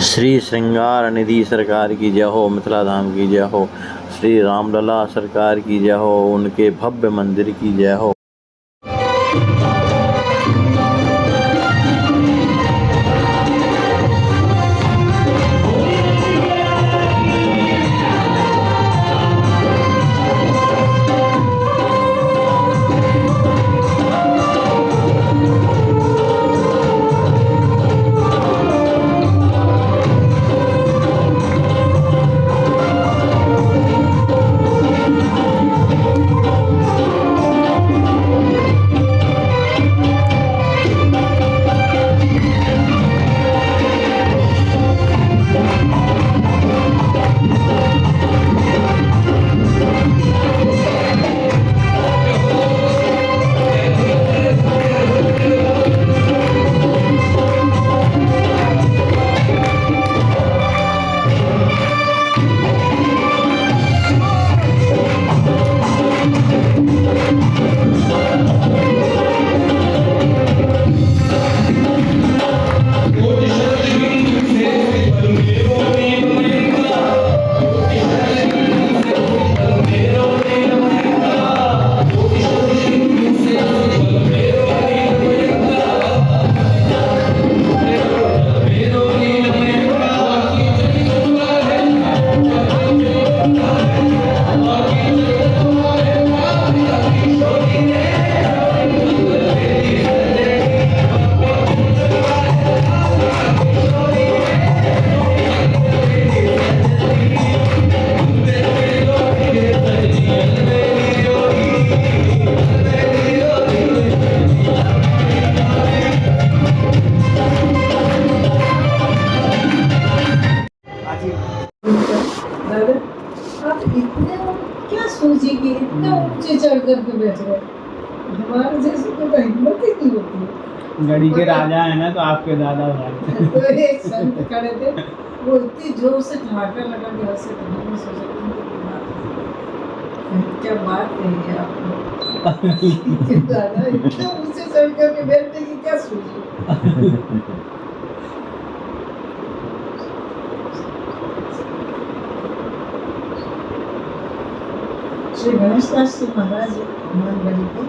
श्री श्रृंगार निधि सरकार की जय हो, मिथिला धाम की जय हो, श्री रामलला सरकार की जय हो, उनके भव्य मंदिर की जय हो। क्या सोचेगी, इतने ऊंचे चढ़ करके बैठ गए। हमारे जैसे को हिम्मत ही नहीं होती। गढ़ी के राजा है ना, तो आपके दादा भाई तो एक संत खड़े थे, वो इतनी जोर से ठहाका लगा के हंसे थे। मैंने सोचा क्या बात कही आपने, दादा इतने ऊंचे चढ़ करके बैठने की क्या सोची। श्री गणेश दास जी महाराज हमारे के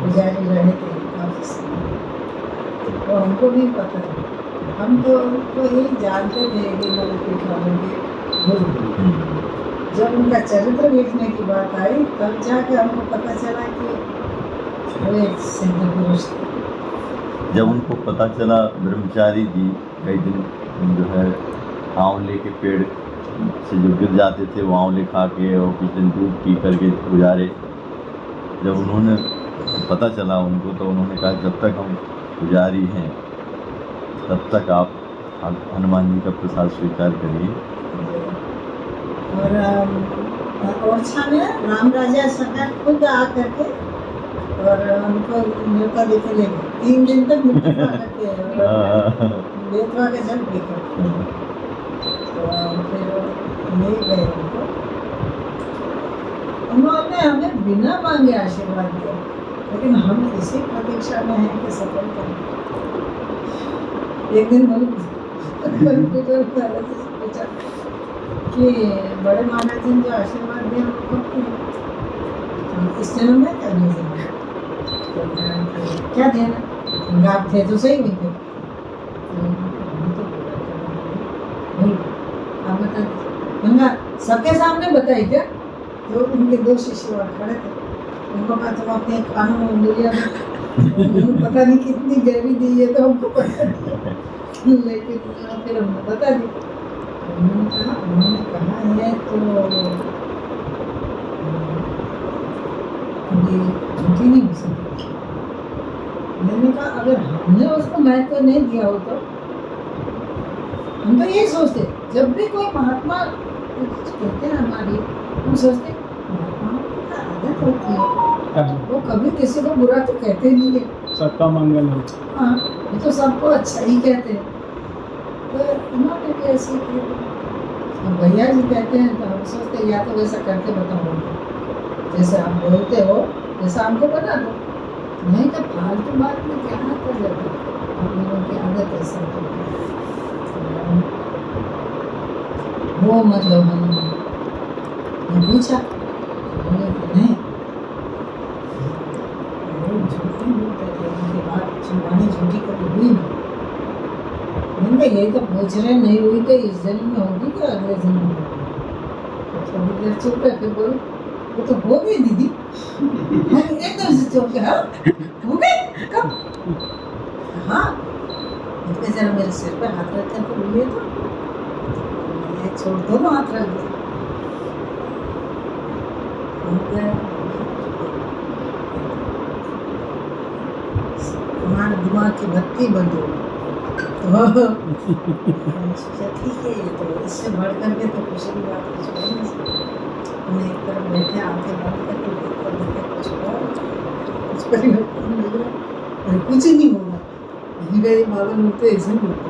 पुजारी रहे थे ऑफिस में, तो हमको भी पता है, हम तो यही जानते थे कि पीठ वालों के गुरु। जब उनका चरित्र देखने की बात आई तब जाके हमको पता चला कि वो एक सिद्ध पुरुष थे। जब उनको पता चला, ब्रह्मचारी जी कई दिन जो है आंवले के पेड़ से जो गिर जाते थे वो आंवले खा के और कुछ दिन दूध पी करके गुजारे। जब उन्होंने पता चला उनको, तो उन्होंने कहा जब तक हम पुजारी हैं तब तक आप हनुमान जी का प्रसाद स्वीकार करिए। और ओरछा में राम राजा सरकार खुद आ करके और उनको न्योता देके ले गए। 3 दिन तक मिट्टी खा करके बेतवा के जल पी करके, तो फिर ले गए उनको। उन्होंने हमें बिना मांगे आशीर्वाद दिया, लेकिन हम इसी प्रतीक्षा में हैं कि सफल करें। एक दिन पूछा कि बड़े महाराज जी ने जो आशीर्वाद दिया उनको इस जन्म में क्या नहीं देना, तो क्या देना, आप थे तो सही नहीं थे, आप बता दीजिए। सबके सामने बताई क्या? तो उनके 2 शिष्य वहाँ खड़े थे, उनको कहा तुम अपने कानों में उंगलियां पता नहीं कितनी गहरी दी है, तो हमको पता नहीं, लेकिन फिर हमने बता दी। उन्होंने कहा है तो ये झूठी नहीं हो सकती। मैंने कहा अगर हमने उसको महत्व नहीं दिया हो तो हम तो यही सोचते, जब भी कोई महात्मा कहते हैं हमारी, हम सोचते महात्माओं की आदत होती है, वो कभी किसी को बुरा तो कहते नहीं है, सबका मंगल हो। हाँ, वो तो सबको अच्छा ही कहते हैं। तो उन्होंने भी ऐसे किया। अब भैया जी कहते हैं तो हम सोचते या तो वैसा करके बताओ, जैसे आप बोलते हो वैसा हमको बना दो, नहीं तो फालतू बात में क्या कर जाता। आप लोगों की आदत ऐसा होती है। वो मतलब हमने पूछा, बोले कि नहीं, वो झूठ नहीं बोलते थे, उनके बाद जुबानी झूठी कभी हुई नहीं। मैंने कहा यही तो पूछ रहे, नहीं हुई तो इस जन्म में होगी क्या अगले जन्म में होगी? तो थोड़ी देर चुप रहे, फिर बोले वो तो हो गई दीदी। हम एकदम से चुप गए, हाँ हो गई कब? हाँ इतने जरा मेरे सिर पे हाथ रख कर बोलिए तो मैं छोड़ दोनों हाथ रख दिए। हमारे दिमाग की बत्ती बंद हो गई। तो मैंने सोचा ठीक है, तो इससे बढ़ करके तो कुछ भी बात कुछ हो नहीं सकती। हमने एक तरफ बैठे आंखें बंद करके देखते कुछ हुआ, कुछ परिवर्तन मिल रहा है, कुछ नहीं होगा, यही गए बाबा लोग तो ऐसे ही होते।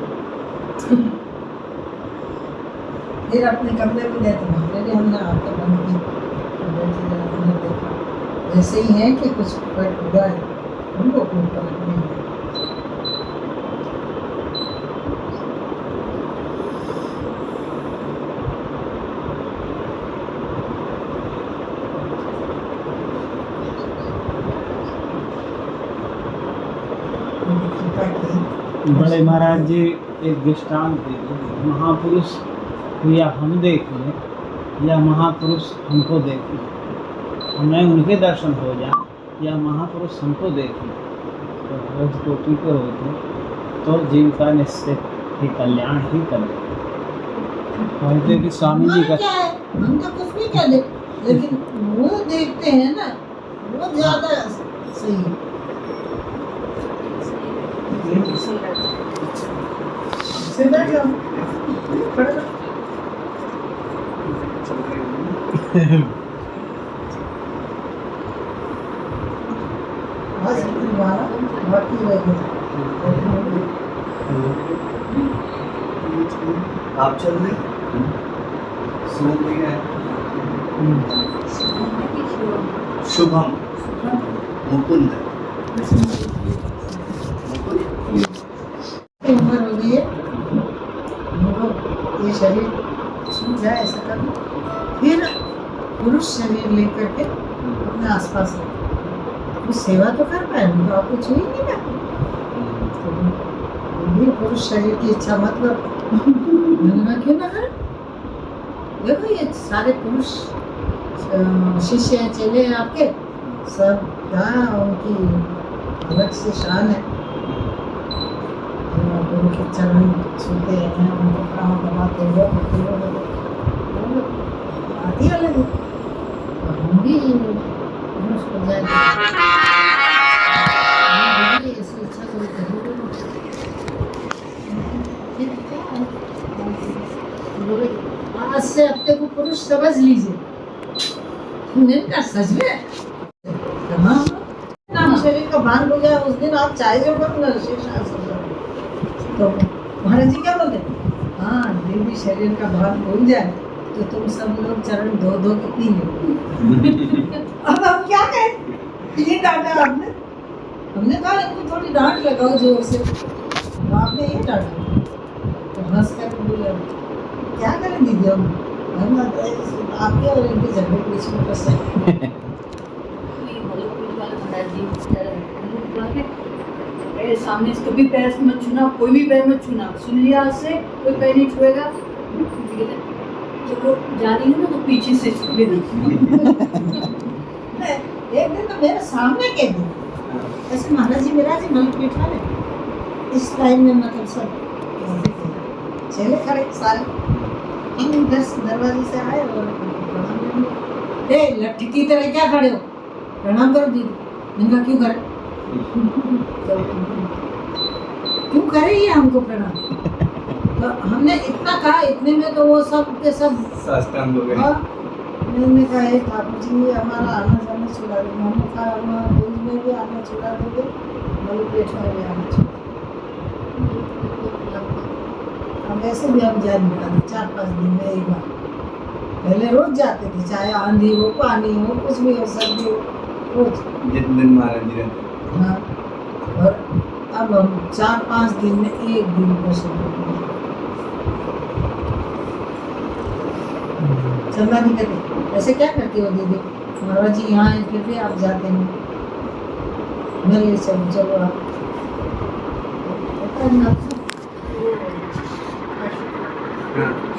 फिर अपने कमरे में गए तो वहाँ भी हमने आंखें बंद की, बैठे रहे, हमने देखा वैसे ही है कि कुछ फर्क हुआ है, हमको कोई फर्क नहीं है। बड़े महाराज जी एक दृष्टांत दीजिए, महापुरुष या हम देख लें या महापुरुष हमको देख लें, हमें उनके दर्शन हो जाए या महापुरुष हमको देख लें, तो रोज कोटि पर होते तो जीव का निश्चित ही कल्याण ही करें। कहते कि स्वामी जी का क्या है, हम तो कुछ भी क्या देख, लेकिन वो देखते हैं ना, वो ज्यादा सही है। सीधा जाओ, खड़े रहो। बस इतनी बात, बाकी रह गई। आप चल रहे सुबह में है शुभम मुकुंद उम्र हो गई है, ये शरीर छूट जाए ऐसा करना, फिर पुरुष शरीर लेकर के अपने आसपास रखें, कुछ सेवा तो कर पाए, तो आपको छू ही नहीं पाए, तो पुरुष शरीर की इच्छा मत करो। मैंने क्यों ना करें? देखो ये सारे पुरुष शिष्य हैं, चेले हैं आपके, सब यहाँ उनकी अलग से शान है, उनके चरण छूते हैं, उनको पाँव दबाते हुए बात ही अलग है। हम भी उसको जाए ऐसी इच्छा कोई करेगा नहीं। आज से हफ्ते को पुरुष समझ लीजिए, मैंने कहा सच में हाँ, नाम शरीर का भान हो जाए उस दिन आप चाहे जो करो ना शेष तो महाराज जी क्या बोलते हैं, हाँ देवी शरीर का भान हो जाए तो तुम सब लोग चरण धो धो के पी लो। अब हम क्या कहें, ये डांटा आपने, हमने कहा इनको थोड़ी डांट लगाओ जोर से, तो आपने ये डांटा, तो हंस कर बोले क्या करें दीदी, हम आपके और इनके झगड़े के बीच में फंस जाए। सामने से कभी पैर मत छूना, कोई भी पैर मत छूना, सुन लिया से कोई पैर नहीं छुएगा, जब वो जा रही है ना तो पीछे से छू लेना। एक दिन तो मेरे सामने कह दी, ऐसे महाराज जी मेरा जी मल बैठा है इस टाइम में, मतलब सब चले खड़े सारे, हम इधर से दरवाजे से आए और प्रणाम करने, ए लट्ठी की तरह क्या खड़े हो, प्रणाम करो दीदी। मैंने कहा क्यों करे, क्यों करे ये हमको प्रणाम, तो हमने इतना कहा, इतने में तो वो सब के सब साष्टांग हो गए। मैंने कहा हे ठाकुर जी हमारा आना जाना छुड़ा देंगे, हमने कहा हमारा भूल में भी आना छुड़ा दोगे, मल पेट में भी आना छुड़ा, हम ऐसे भी हम जा नहीं पाते, 4-5 दिन में एक बार, पहले रोज जाते थे, चाहे आंधी हो पानी हो कुछ भी हो सर्दी हो रोज, जितने दिन महाराज जी रहते। हाँ, और अब हम 4-5 दिन में एक दिन को चंदा नहीं कहते ऐसे क्या करती हो दीदी, महाराज जी यहाँ हैं फिर भी आप जाते हैं, मेरे लिए चलो चलो आप पता नहीं आपको।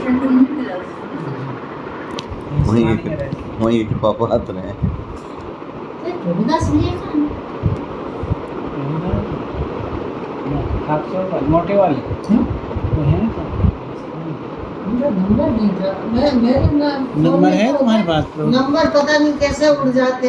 शायद उन्हीं के रास्ते। वहीं के पापा आते रहे हैं। रविदास भैया का मोटे वाले वो है ना? उनका नंबर नहीं था, मैं मेरे ना नंबर है तुम्हारे पास तो? नंबर पता नहीं कैसे उड़ जाते हैं।